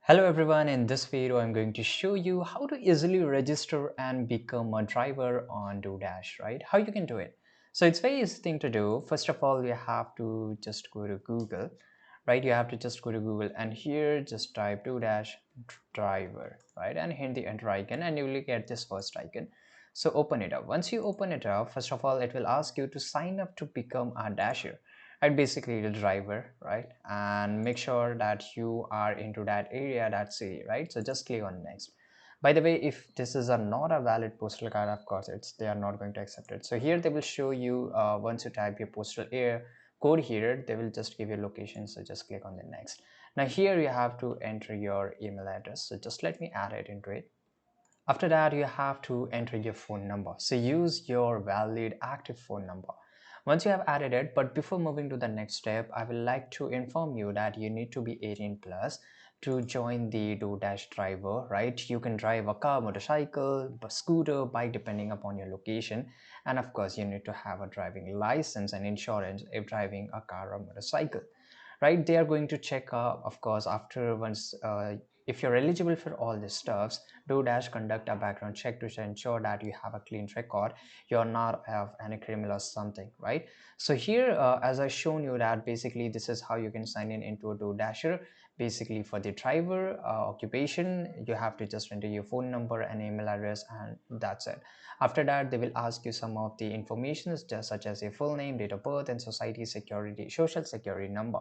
Hello everyone, in this video I'm going to show you how to easily register and become a driver on DoorDash, right? How you can do it. So it's very easy thing to do. First of all, you have to just go to Google, right? You have to just go to Google and here just type DoorDash driver, right? And hit the enter icon and you will get this first icon. So open it up. Once you open it up, first of all, it will ask you to sign up to become a dasher, right? Basically the driver, right? And make sure that you are into that area, that city, right? So just click on next. By the way, if this is not a valid postal card, of course they are not going to accept it. So here they will show you, once you type your postal air code here, they will just give you location. So just click on the next. Now here you have to enter your email address, so just let me add it into it. After that, you have to enter your phone number. So use your valid active phone number. Once you have added it, but before moving to the next step, I would like to inform you that you need to be 18 plus to join the DoorDash driver, right? You can drive a car, motorcycle, scooter, bike, depending upon your location. And of course, you need to have a driving license and insurance if driving a car or motorcycle, right? They are going to check, of course, after once, if you're eligible for all these stuffs, DoorDash conduct a background check to ensure that you have a clean record, you're not have any criminal or something, right? So here, as I shown you that basically this is how you can sign in into a DoorDasher. Basically for the driver occupation, you have to just enter your phone number and email address, and that's it. After that, they will ask you some of the information, just such as your full name, date of birth, and social security number,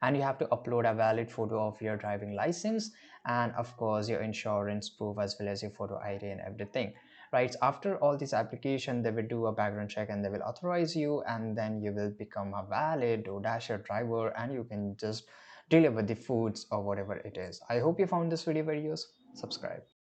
and you have to upload a valid photo of your driving license and of course your insurance proof as well as your photo ID and everything, right? After all this application, they will do a background check and they will authorize you, and then you will become a valid or dasher driver and you can just deliver the foods or whatever it is. I hope you found this video very useful. Subscribe.